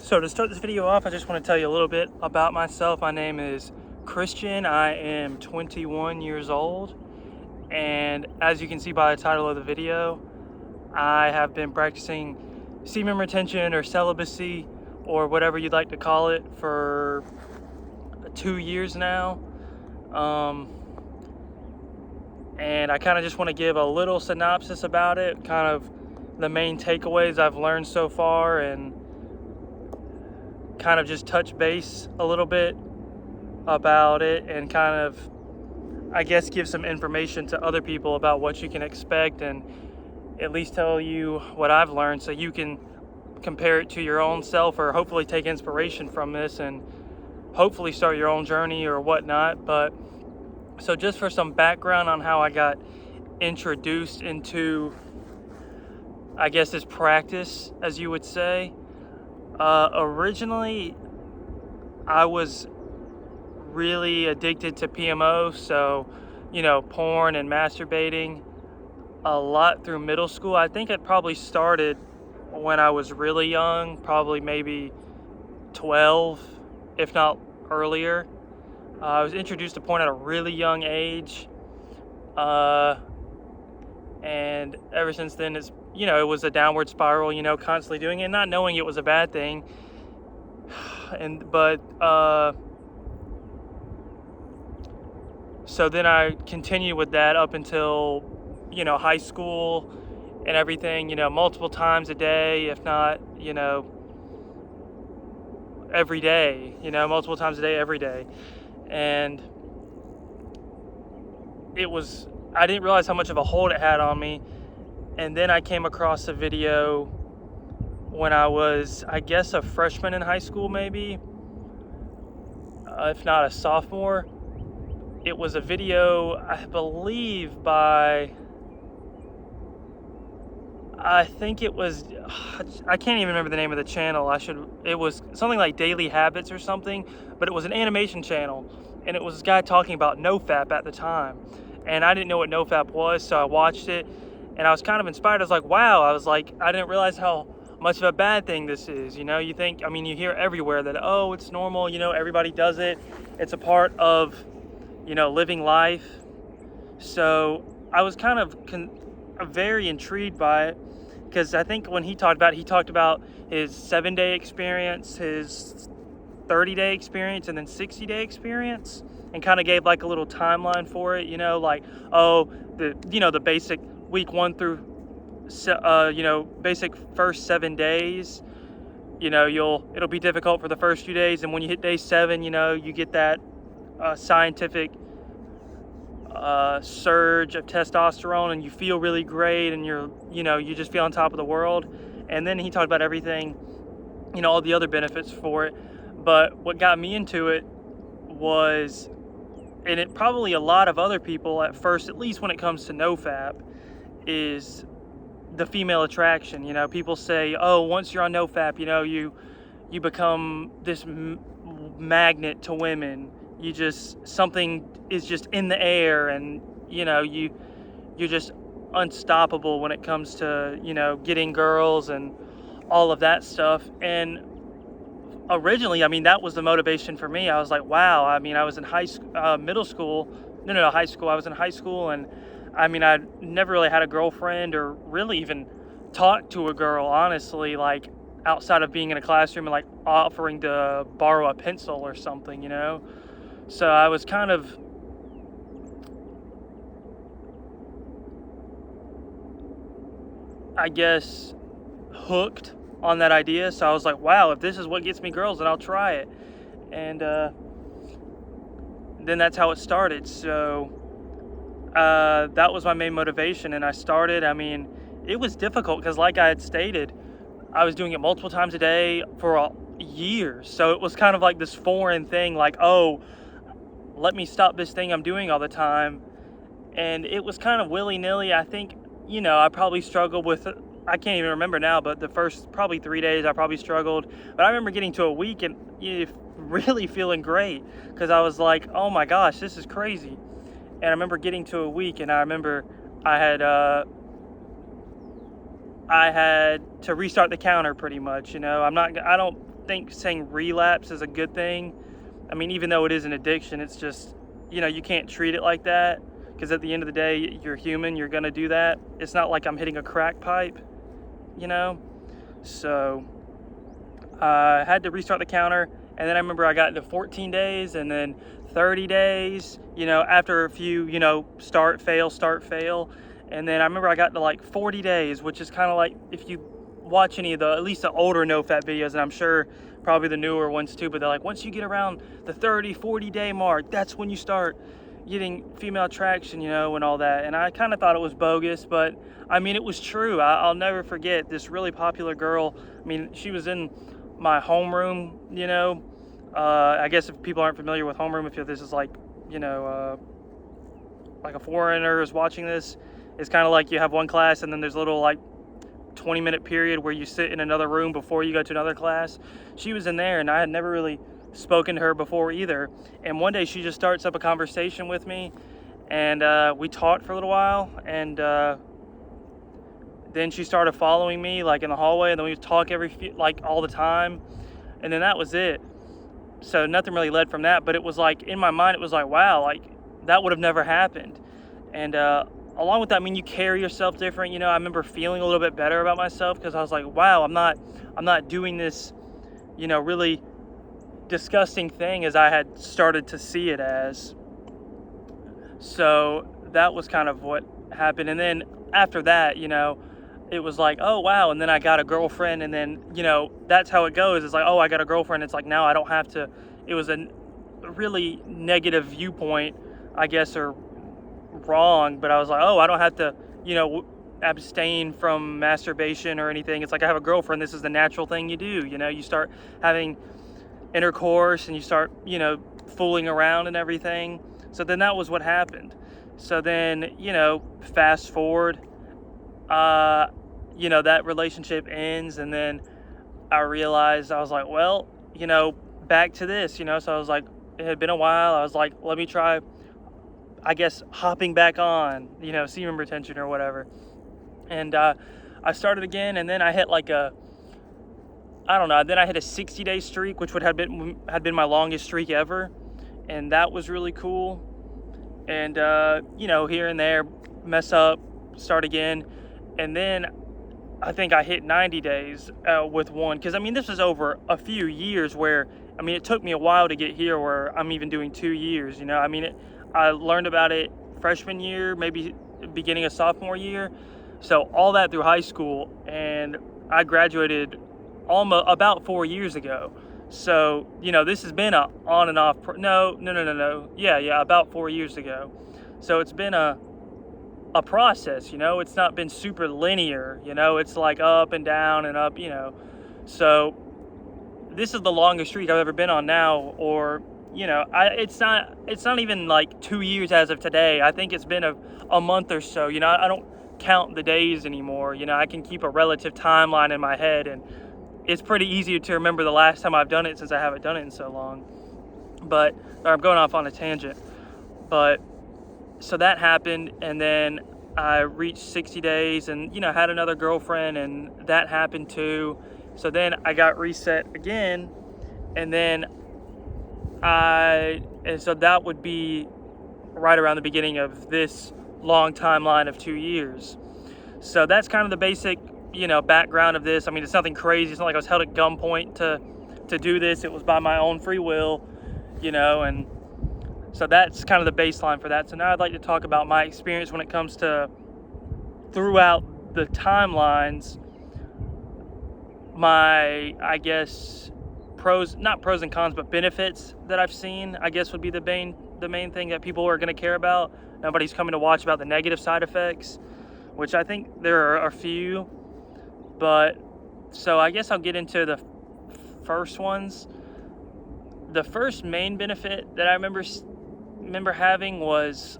So to start this video off, I just want to tell you a little bit about myself. My name is Christian. I am 21 years old. And as you can see by the title of the video, I have been practicing semen retention or celibacy or whatever you'd like to call it for 2 years now. And I kind of just want to give a little synopsis about it, kind of the main takeaways I've learned so far, and kind of just touch base a little bit about it and kind of, I guess, give some information to other people about what you can expect and at least tell you what I've learned so you can compare it to your own self or hopefully take inspiration from this and hopefully start your own journey or whatnot. But so just for some background on how I got introduced into, I guess, this practice, as you would say. Originally, I was really addicted to PMO, so, porn and masturbating a lot through middle school. I think it probably started when I was really young, probably maybe 12, if not earlier. I was introduced to porn at a really young age, and ever since then it was a downward spiral, constantly doing it, not knowing it was a bad thing. So then I continued with that up until, high school and everything, multiple times a day, if not, every day, multiple times a day, every day. And I didn't realize how much of a hold it had on me. And then I came across a video when I was, I guess, a freshman in high school, maybe, if not a sophomore. It was a video, I believe, by, I think it was, I can't even remember the name of the channel. It was something like Daily Habits or something, but it was an animation channel. And it was this guy talking about NoFap at the time. And I didn't know what NoFap was, so I watched it. And I was kind of inspired. I was like, wow. I didn't realize how much of a bad thing this is. You think, you hear everywhere that, oh, it's normal. Everybody does it. It's a part of, living life. So I was kind of very intrigued by it. Because I think when he talked about his 7-day experience, his 30-day experience, and then 60-day experience. And kind of gave like a little timeline for it, the basic week 1 through, basic first 7 days, it'll be difficult for the first few days. And when you hit day 7, you get that scientific surge of testosterone and you feel really great and you just feel on top of the world. And then he talked about everything, all the other benefits for it. But what got me into it was, and it probably a lot of other people at first, at least when it comes to NoFap, is the female attraction. People say, oh, once you're on NoFap, you become this magnet to women. Something is just in the air, and you're just unstoppable when it comes to getting girls and all of that stuff. And originally, that was the motivation for me. I was like, wow. I was in high school, high school. I was in high school, and I never really had a girlfriend or really even talked to a girl, honestly, like outside of being in a classroom and like offering to borrow a pencil or something, So I was kind of, I guess, hooked on that idea. So I was like, wow, if this is what gets me girls, then I'll try it. And then that's how it started. So that was my main motivation. And I started, it was difficult because, like I had stated, I was doing it multiple times a day for years. So it was kind of like this foreign thing, like, oh, let me stop this thing I'm doing all the time. And it was kind of willy-nilly. I think, I probably struggled with it. I can't even remember now, but the first probably 3 days I probably struggled. But I remember getting to a week and really feeling great because I was like, oh my gosh, this is crazy. And I remember getting to a week, and I remember I had to restart the counter pretty much. I don't think saying relapse is a good thing. I mean, even though it is an addiction, it's just, you can't treat it like that, because at the end of the day, you're human, you're gonna do that. It's not like I'm hitting a crack pipe, So I had to restart the counter, and then I remember I got into 14 days and then 30 days, after a few, start, fail. And then I remember I got to like 40 days, which is kind of like, if you watch any of at least the older no-fap videos, and I'm sure probably the newer ones too, but they're like, once you get around the 30, 40 day mark, that's when you start getting female attraction, and all that. And I kind of thought it was bogus, but I mean, it was true. I'll never forget this really popular girl. I mean, she was in my homeroom, I guess if people aren't familiar with homeroom, if this is like, like a foreigner is watching this, it's kind of like you have one class and then there's a little like 20-minute period where you sit in another room before you go to another class. She was in there, and I had never really spoken to her before either. And one day she just starts up a conversation with me, and we talked for a little while, and then she started following me like in the hallway, and then we would talk all the time, and then that was it. So nothing really led from that, but it was like, in my mind, it was like, wow, like that would have never happened. And along with that, I mean, you carry yourself different. I remember feeling a little bit better about myself, because I was like, wow, I'm not doing this, really disgusting thing as I had started to see it as. So that was kind of what happened. And then after that, it was like, oh wow, and then I got a girlfriend, and then, that's how it goes. It's like, oh, I got a girlfriend. It's like, now I don't have to. It was a really negative viewpoint, I guess, or wrong, but I was like, oh, I don't have to, abstain from masturbation or anything. It's like, I have a girlfriend. This is the natural thing you do. You start having intercourse, and you start, fooling around and everything. So then that was what happened. So then, fast forward, that relationship ends, and then I realized, I was like, well, back to this, so I was like, it had been a while. I was like, let me try, I guess, hopping back on, semen retention or whatever. And I started again, and then I hit like then I hit a 60-day streak, which had been my longest streak ever, and that was really cool. And here and there, mess up, start again, and then I think I hit 90 days with one, because I mean, this was over a few years, where I mean, it took me a while to get here where I'm even doing 2 years. I mean, I learned about it freshman year, maybe beginning of sophomore year, so all that through high school, and I graduated almost about 4 years ago. So this has been a on and off about 4 years ago. So it's been a process. It's not been super linear. It's like up and down and up. So this is the longest streak I've ever been on now, or it's not even like 2 years as of today. I think it's been a month or so. I don't count the days anymore. I can keep a relative timeline in my head, and it's pretty easy to remember the last time I've done it, since I haven't done it in so long. But I'm going off on a tangent. But so that happened, and then I reached 60 days, and had another girlfriend, and that happened too. So then I got reset again, and then so that would be right around the beginning of this long timeline of 2 years. So that's kind of the basic, background of this. I mean, it's nothing crazy. It's not like I was held at gunpoint to do this. It was by my own free will, and so that's kind of the baseline for that. So now I'd like to talk about my experience when it comes to, throughout the timelines, my, I guess, not pros and cons, but benefits that I've seen, I guess, would be the main thing that people are going to care about. Nobody's coming to watch about the negative side effects, which I think there are a few. But so I guess I'll get into the first ones. The first main benefit that I remember having was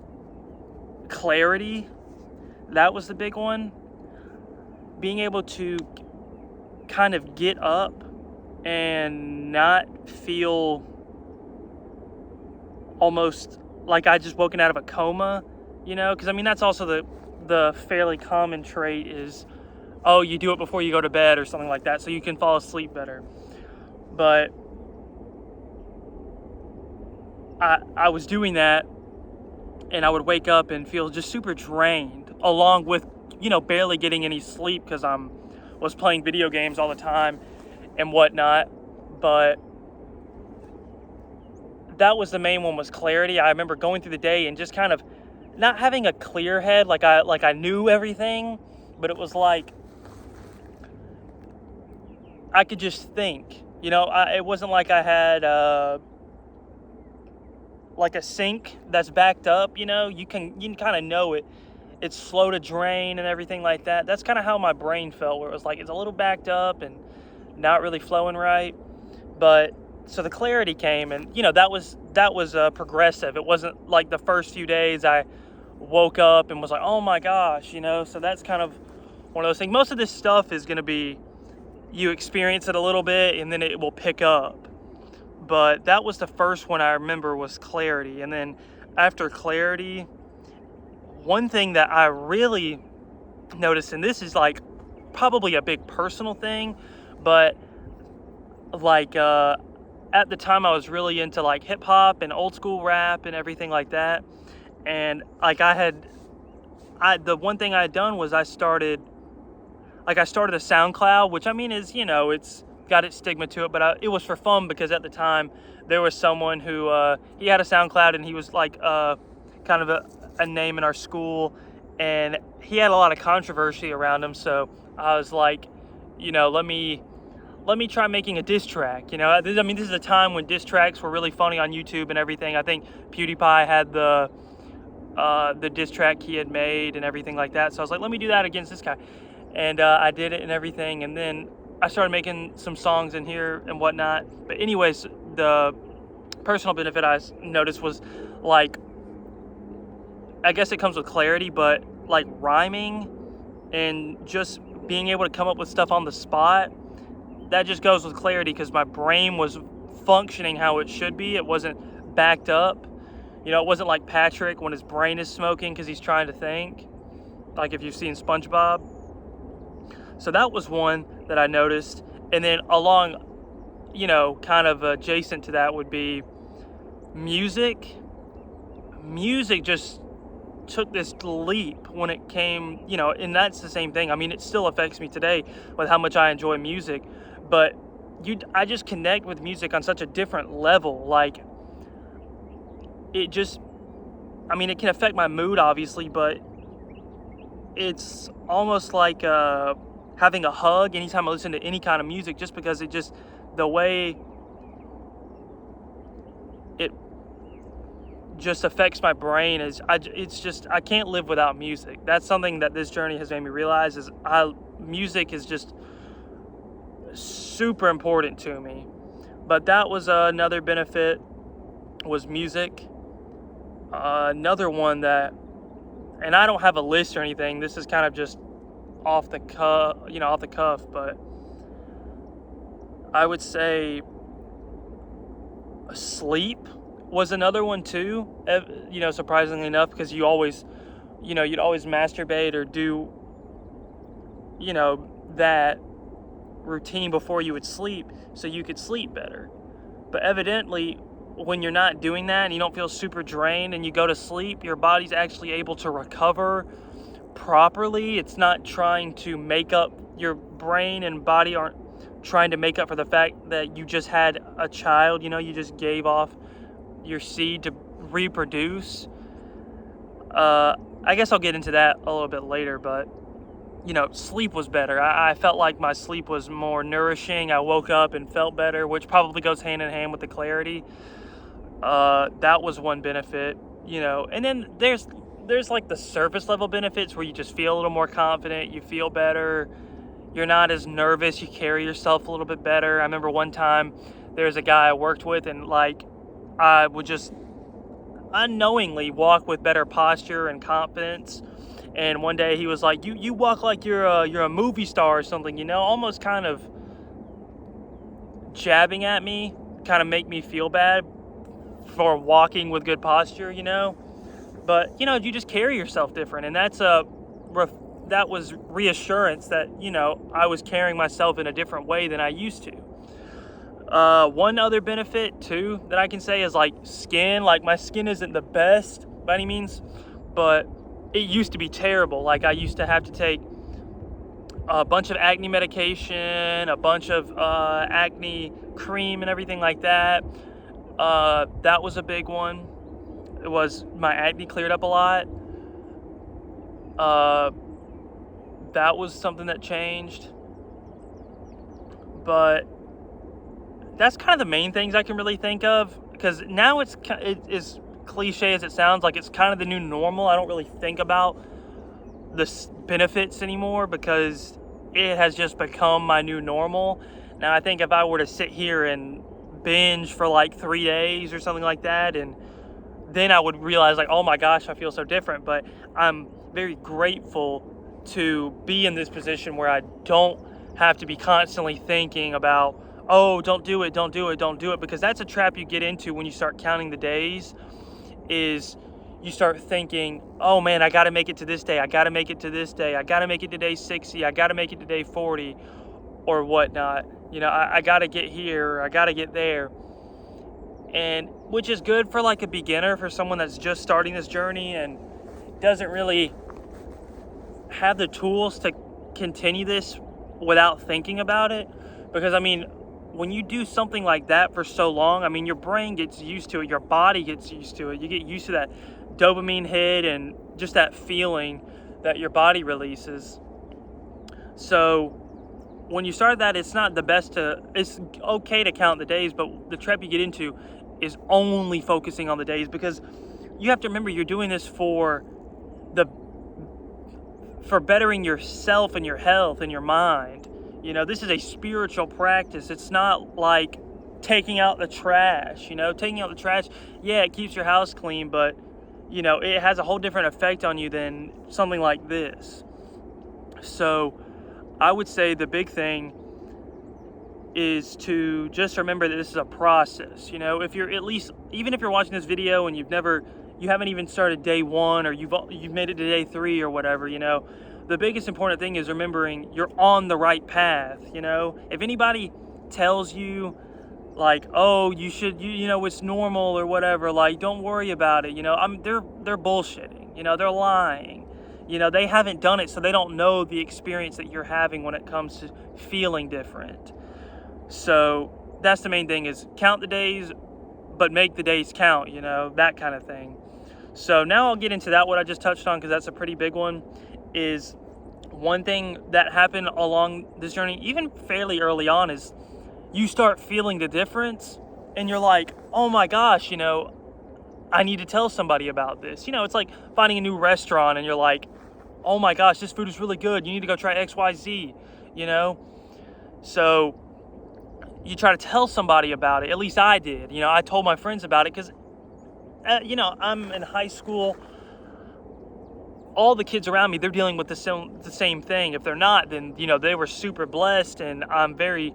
clarity. That was the big one. Being able to kind of get up and not feel almost like I just woken out of a coma, because I mean, that's also the fairly common trait is, oh, you do it before you go to bed or something like that, so you can fall asleep better. But I was doing that, and I would wake up and feel just super drained, along with, barely getting any sleep because was playing video games all the time and whatnot. But that was the main one, was clarity. I remember going through the day and just kind of not having a clear head, like I knew everything, but it was like I could just think. It wasn't like I had like a sink that's backed up. You can kind of know it's slow to drain and everything like that. That's kind of how my brain felt, where it was like it's a little backed up and not really flowing right. But so the clarity came, and that was progressive. It wasn't like the first few days I woke up and was like, oh my gosh, so that's kind of one of those things. Most of this stuff is going to be, you experience it a little bit and then it will pick up. But that was the first one I remember, was clarity. And then after clarity, one thing that I really noticed, and this is like probably a big personal thing, but like at the time I was really into like hip hop and old school rap and everything like that. And like the one thing I had done was I started a SoundCloud, which I mean is, it's got its stigma to it, but it was for fun, because at the time there was someone who he had a SoundCloud, and he was like kind of a name in our school, and he had a lot of controversy around him. So I was like, let me try making a diss track. This is a time when diss tracks were really funny on YouTube and everything. I think PewDiePie had the diss track he had made and everything like that. So I was like, let me do that against this guy. And I did it and everything. And then I started making some songs in here and whatnot. But anyways, the personal benefit I noticed was, like, I guess it comes with clarity, but like rhyming and just being able to come up with stuff on the spot, that just goes with clarity, because my brain was functioning how it should be. It wasn't backed up. It wasn't like Patrick when his brain is smoking because he's trying to think, like if you've seen SpongeBob. So that was one that I noticed. And then along, kind of adjacent to that would be music. Music just took this leap when it came, and that's the same thing. I mean, it still affects me today with how much I enjoy music, but I just connect with music on such a different level. Like, it just, it can affect my mood, obviously, but it's almost like having a hug anytime I listen to any kind of music, just because the way it just affects my brain is, I can't live without music. That's something that this journey has made me realize, is music is just super important to me. But that was another benefit, was music. Another one that, and I don't have a list or anything, this is kind of just off the cuff, but I would say sleep was another one too, surprisingly enough, because you'd always masturbate or do, that routine before you would sleep so you could sleep better. But evidently, when you're not doing that and you don't feel super drained and you go to sleep, your body's actually able to recover properly. It's not trying to make up, your brain and body aren't trying to make up for the fact that you just had a child, you just gave off your seed to reproduce. I guess I'll get into that a little bit later, but sleep was better. I felt like my sleep was more nourishing. I woke up and felt better, which probably goes hand in hand with the clarity. That was one benefit, and then there's like the surface level benefits where you just feel a little more confident, you feel better, you're not as nervous, you carry yourself a little bit better. I remember one time there's a guy I worked with, and like I would just unknowingly walk with better posture and confidence. And one day he was like, you walk like you're a movie star or something, almost kind of jabbing at me, kind of make me feel bad for walking with good posture, but you just carry yourself different, and that was reassurance that I was carrying myself in a different way than I used to. One other benefit too that I can say is like skin. Like my skin isn't the best by any means, but it used to be terrible. Like I used to have to take a bunch of acne medication, a bunch of acne cream and everything like that. That was a big one. It was my acne cleared up a lot. That was something that changed. But that's kind of the main things I can really think of, because now it's as cliche as it sounds, like it's kind of the new normal. I don't really think about the benefits anymore because it has just become my new normal. Now I think if I were to sit here and binge for like 3 days or something like that, and then I would realize like, oh my gosh, I feel so different. But I'm very grateful to be in this position where I don't have to be constantly thinking about, oh, don't do it, because that's a trap you get into when you start counting the days. Is you start thinking, oh man, I got to make it to this day, I got to make it to this day, I got to make it to day 60, I got to make it to day 40 or whatnot. I got to get here, I got to get there. And which is good for like a beginner, for someone that's just starting this journey and doesn't really have the tools to continue this without thinking about it. Because I mean, when you do something like that for so long, I mean, your brain gets used to it, your body gets used to it, you get used to that dopamine hit and just that feeling that your body releases. So when you start that, it's not the best it's okay to count the days, but the trap you get into is only focusing on the days, because you have to remember you're doing this for bettering yourself and your health and your mind. This is a spiritual practice. It's not like taking out the trash. Taking out the trash, yeah, it keeps your house clean, but it has a whole different effect on you than something like this. So I would say the big thing is to just remember that this is a process. If you're even if you're watching this video and you haven't even started day 1, or you've made it to day 3 or whatever, the biggest important thing is remembering you're on the right path. If anybody tells you like, oh, you should, it's normal or whatever, like, don't worry about it, they're bullshitting, they're lying. They haven't done it, so they don't know the experience that you're having when it comes to feeling different. So that's the main thing, is count the days, but make the days count, that kind of thing. So now I'll get into that, what I just touched on, because that's a pretty big one. Is one thing that happened along this journey, even fairly early on, is you start feeling the difference and you're like, oh my gosh, I need to tell somebody about this. It's like finding a new restaurant and you're like, oh my gosh, this food is really good, you need to go try XYZ. So you try to tell somebody about it. At least I did. I told my friends about it because I'm in high school. All the kids around me, they're dealing with the same thing. If they're not, then they were super blessed, and I'm very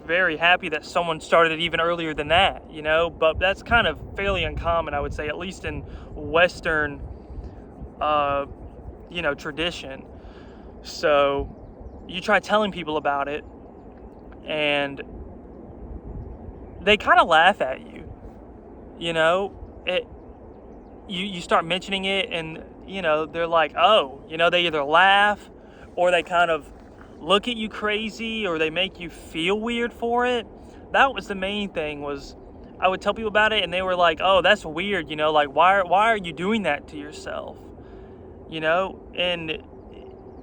very happy that someone started it even earlier than that. But that's kind of fairly uncommon, I would say, at least in Western tradition. So you try telling people about it and they kind of laugh at you. You start mentioning it and they're like, oh, they either laugh or they kind of look at you crazy, or they make you feel weird for it. That was the main thing. Was I would tell people about it and they were like, oh, that's weird, like why are you doing that to yourself? And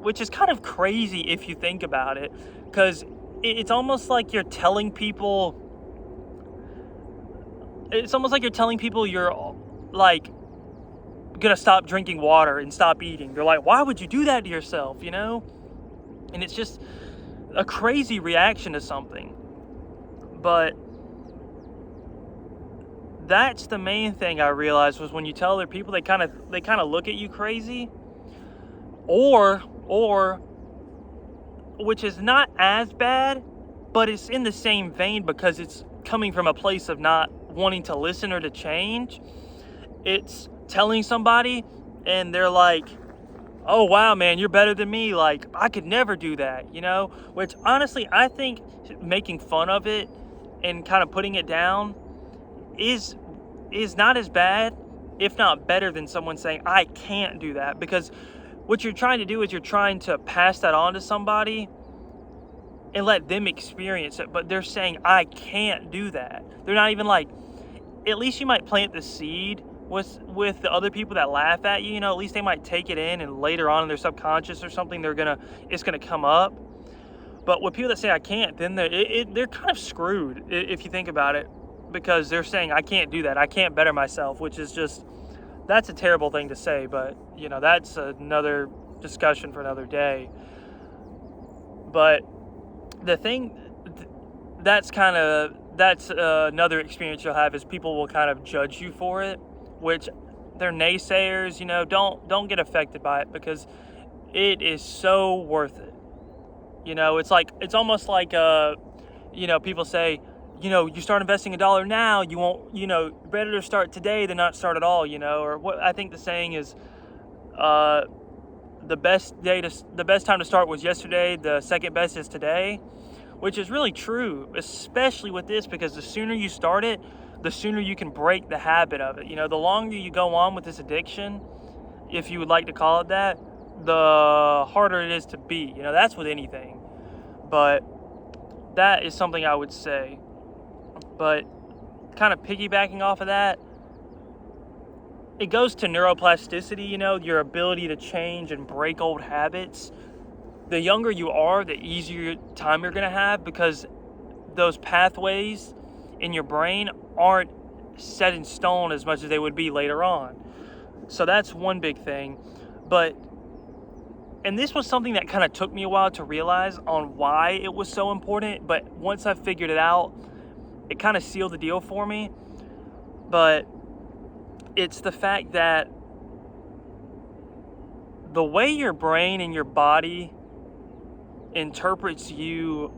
which is kind of crazy if you think about it, because it's almost like you're telling people you're like gonna stop drinking water and stop eating. They're like, why would you do that to yourself? And it's just a crazy reaction to something. But that's the main thing I realized, was when you tell other people, they kind of look at you crazy, or which is not as bad, but it's in the same vein, because it's coming from a place of not wanting to listen or to change. It's telling somebody and they're like, oh wow, man, you're better than me, like I could never do that, which honestly I think making fun of it and kind of putting it down is not as bad, if not better, than someone saying I can't do that, because what you're trying to do is you're trying to pass that on to somebody and let them experience it, but they're saying I can't do that. They're not even like, at least you might plant the seed with the other people that laugh at you, at least they might take it in, and later on in their subconscious or something it's gonna come up. But with people that say I can't, then they're kind of screwed if you think about it, because they're saying I can't do that, I can't better myself, which is just, that's a terrible thing to say, but that's another discussion for another day. But the thing that's another experience you'll have, is people will kind of judge you for it, which they're naysayers. Don't get affected by it, because it is so worth it. It's almost like people say, you start investing $1 now, you won't, better to start today than not start at all, or what I think the saying is, the best time to start was yesterday, the second best is today, which is really true, especially with this, because the sooner you start it, the sooner you can break the habit of it. The longer you go on with this addiction, if you would like to call it that, the harder it is to beat. That's with anything. But that is something I would say. But kind of piggybacking off of that, it goes to neuroplasticity, your ability to change and break old habits. The younger you are, the easier time you're going to have, because those pathways in your brain aren't set in stone as much as they would be later on. So that's one big thing. And this was something that kind of took me a while to realize on why it was so important, but once I figured it out, it kind of sealed the deal for me. But it's the fact that the way your brain and your body interprets you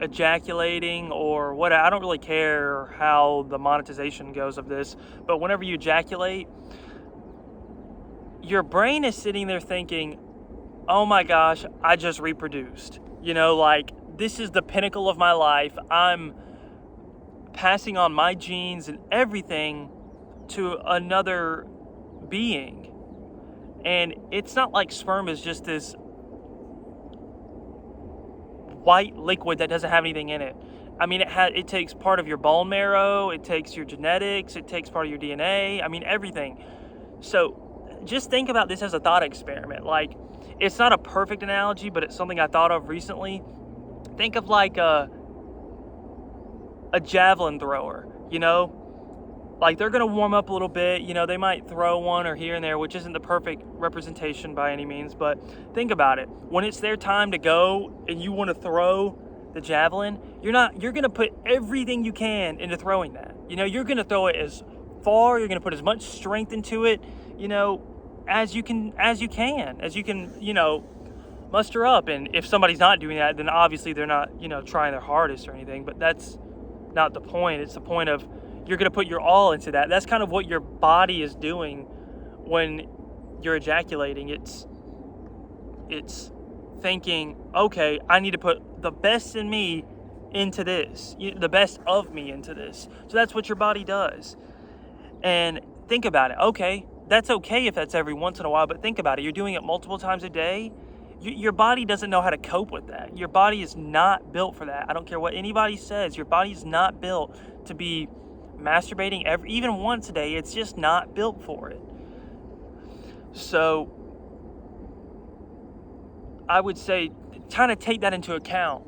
ejaculating, or what, I don't really care how the monetization goes of this, but whenever you ejaculate, your brain is sitting there thinking, oh my gosh, I just reproduced. Like, this is the pinnacle of my life. I'm passing on my genes and everything to another being. And it's not like sperm is just this white liquid that doesn't have anything in it. I mean, it takes part of your bone marrow, it takes your genetics, it takes part of your DNA, I mean, everything. So just think about this as a thought experiment. Like, it's not a perfect analogy, but it's something I thought of recently. Think of like a javelin thrower, like they're going to warm up a little bit, they might throw one or here and there, which isn't the perfect representation by any means, but think about it. When it's their time to go and you want to throw the javelin, you're going to put everything you can into throwing that. You're going to throw it as far, you're going to put as much strength into it, as you can, muster up. And if somebody's not doing that, then obviously they're not, trying their hardest or anything, but that's not the point. It's the point of, you're going to put your all into that. That's kind of what your body is doing when you're ejaculating. It's thinking, okay, I need to put the best in me into this, the best of me into this. So that's what your body does. And think about it. Okay, that's okay if that's every once in a while, but think about it. You're doing it multiple times a day. Your body doesn't know how to cope with that. Your body is not built for that. I don't care what anybody says. Your body's not built to be masturbating even once a day. It's just not built for it. So I would say kind of take that into account.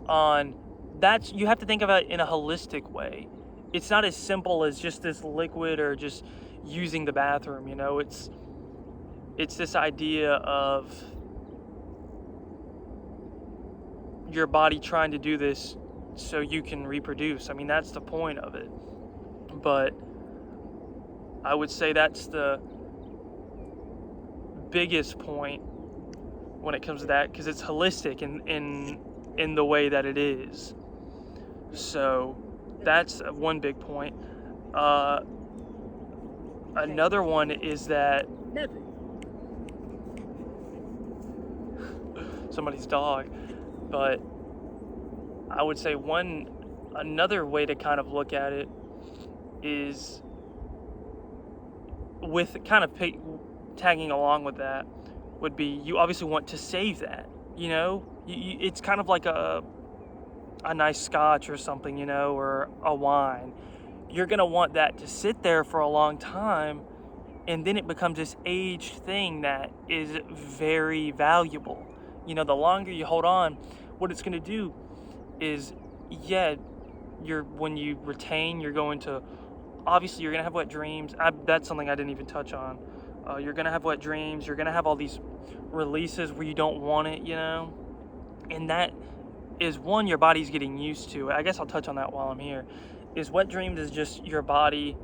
You have to think about it in a holistic way. It's not as simple as just this liquid or just using the bathroom, it's this idea of your body trying to do this so you can reproduce. I mean, that's the point of it. But I would say that's the biggest point when it comes to that, because it's holistic in the way that it is. So that's one big point. Another one is that somebody's dog. But I would say another way to kind of look at it is with kind of tagging along with that would be, you obviously want to save that, it's kind of like a nice scotch or something, or a wine. You're going to want that to sit there for a long time, and then it becomes this aged thing that is very valuable. The longer you hold on, what it's going to do is, when you retain, you're going to have wet dreams. That's something I didn't even touch on. You're going to have wet dreams. You're going to have all these releases where you don't want it, and that is one, your body's getting used to it. I guess I'll touch on that while I'm here. Is wet dreams is just your body,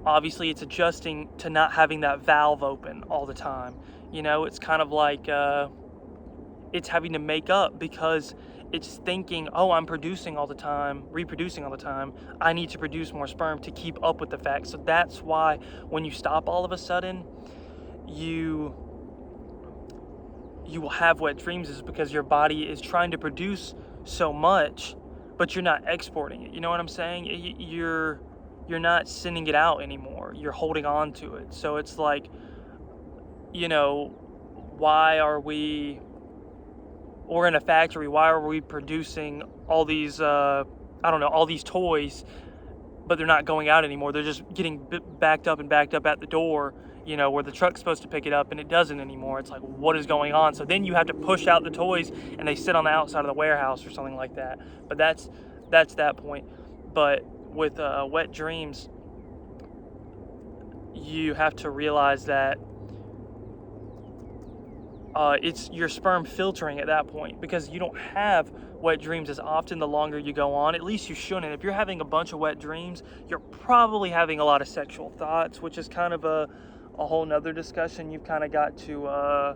obviously it's adjusting to not having that valve open all the time. It's kind of like it's having to make up, because it's thinking, oh, I'm reproducing all the time, I need to produce more sperm to keep up with the fact. So that's why when you stop all of a sudden, you will have wet dreams, is because your body is trying to produce so much, but you're not exporting it. You know what I'm saying? You're not sending it out anymore. You're holding on to it. So it's like, why are we're in a factory, why are we producing all these, all these toys, but they're not going out anymore. They're just getting backed up at the door, where the truck's supposed to pick it up, and it doesn't anymore. It's like, what is going on? So then you have to push out the toys, and they sit on the outside of the warehouse or something like that. But that's that point. But with wet dreams, you have to realize that it's your sperm filtering at that point, because you don't have wet dreams as often the longer you go on. At least you shouldn't. If you're having a bunch of wet dreams, you're probably having a lot of sexual thoughts, which is kind of a whole nother discussion. You've kind of got to,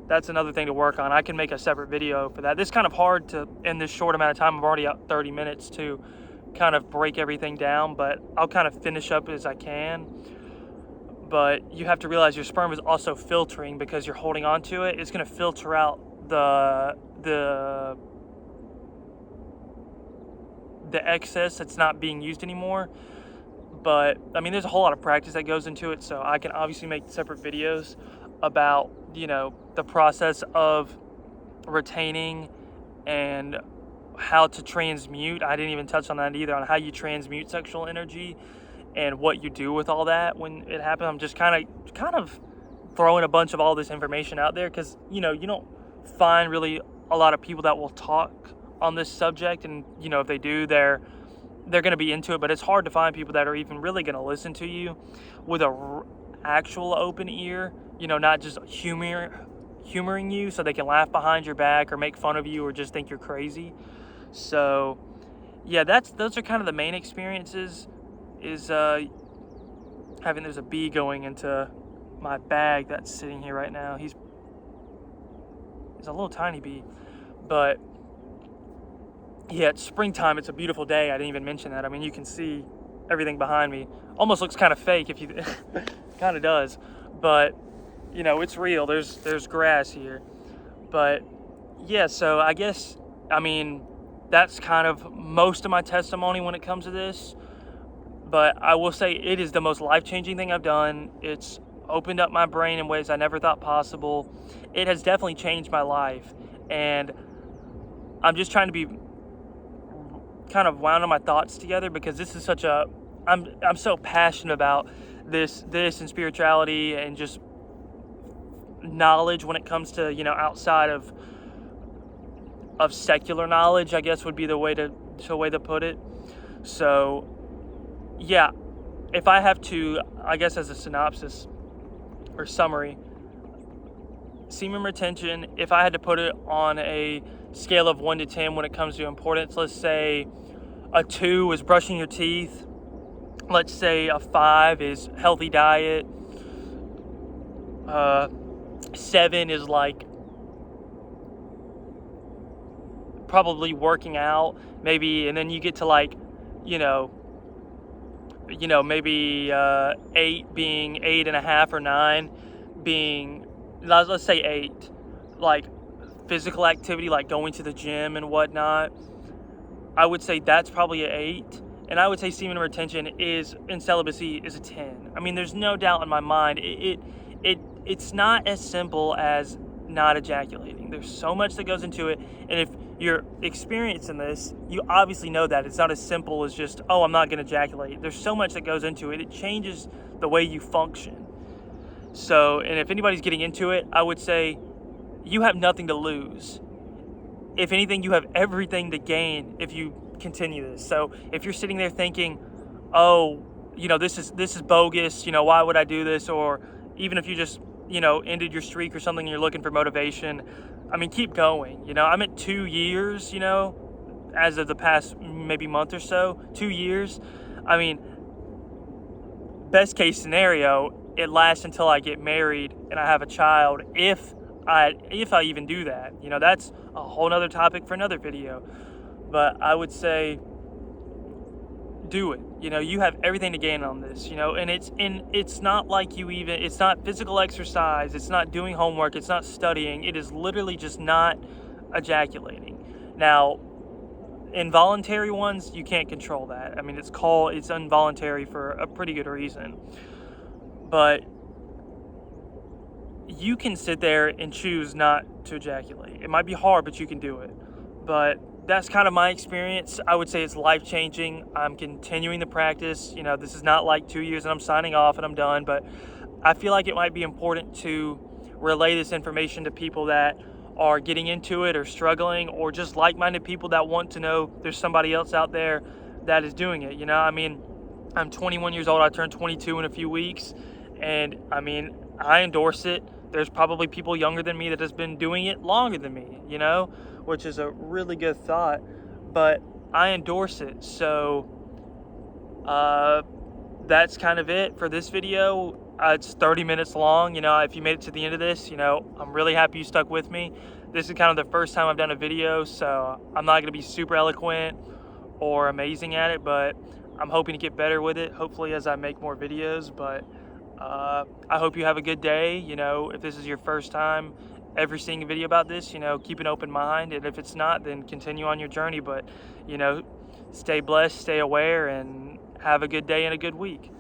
that's another thing to work on. I can make a separate video for that. This is kind of hard to, in this short amount of time, I'm already at 30 minutes, to kind of break everything down, but I'll kind of finish up as I can. But you have to realize your sperm is also filtering, because you're holding on to it. It's going to filter out the excess that's not being used anymore. But I mean, there's a whole lot of practice that goes into it, so I can obviously make separate videos about, the process of retaining and how to transmute. I didn't even touch on that either, on how you transmute sexual energy and what you do with all that when it happens. I'm just kind of throwing a bunch of all this information out there, because you don't find really a lot of people that will talk on this subject, and if they do, they're going to be into it, but it's hard to find people that are even really going to listen to you with a actual open ear, not just humoring you so they can laugh behind your back or make fun of you or just think you're crazy. So yeah, those are kind of the main experiences. Is there's a bee going into my bag that's sitting here right now. He's a little tiny bee, but yeah, it's springtime. It's a beautiful day. I didn't even mention that. I mean, you can see everything behind me. Almost looks kind of fake if you kind of does, but it's real. There's grass here. But yeah, so I guess, that's kind of most of my testimony when it comes to this. But I will say it is the most life-changing thing I've done. It's opened up my brain in ways I never thought possible. It has definitely changed my life. And I'm just trying to be kind of wound my thoughts together, because this is I'm so passionate about this and spirituality and just knowledge when it comes to, outside of secular knowledge, I guess would be the way to put it. So yeah, if I have to, I guess as a synopsis or summary, semen retention, if I had to put it on a scale of 1 to 10 when it comes to importance, let's say a 2 is brushing your teeth, let's say a 5 is healthy diet, 7 is like probably working out, maybe, and then you get to like, maybe 8 being 8.5 or 9 being, let's say 8, like physical activity like going to the gym and whatnot, I would say that's probably an 8. And I would say semen retention is in celibacy is a 10. I mean, there's no doubt in my mind. It's not as simple as not ejaculating. There's so much that goes into it, and if you're experiencing this, you obviously know that it's not as simple as just, oh, I'm not going to ejaculate. There's so much that goes into it. It changes the way you function. So, and if anybody's getting into it, I would say you have nothing to lose. If anything, you have everything to gain if you continue this. So if you're sitting there thinking, oh, this is bogus, why would I do this? Or even if you just, ended your streak or something and you're looking for motivation, I mean, keep going. I'm at 2 years, as of the past maybe month or so, 2 years. I mean, best case scenario, it lasts until I get married and I have a child, if I even do that. That's a whole nother topic for another video. But I would say do it. You have everything to gain on this, and it's not like it's not physical exercise, it's not doing homework, it's not studying, it is literally just not ejaculating. Now, involuntary ones, you can't control that. I mean, it's involuntary for a pretty good reason. But you can sit there and choose not to ejaculate. It might be hard, but you can do it. But that's kind of my experience. I would say it's life-changing. I'm continuing the practice. This is not like 2 years and I'm signing off and I'm done, but I feel like it might be important to relay this information to people that are getting into it or struggling, or just like-minded people that want to know there's somebody else out there that is doing it. I mean, I'm 21 years old. I turn 22 in a few weeks, and I mean, I endorse it. There's probably people younger than me that has been doing it longer than me, which is a really good thought, but I endorse it. So that's kind of it for this video. It's 30 minutes long. If you made it to the end of this, I'm really happy you stuck with me. This is kind of the first time I've done a video, so I'm not going to be super eloquent or amazing at it, but I'm hoping to get better with it, hopefully, as I make more videos. But I hope you have a good day. If this is your first time ever seeing a video about this, keep an open mind, and if it's not, then continue on your journey. But stay blessed, stay aware, and have a good day and a good week.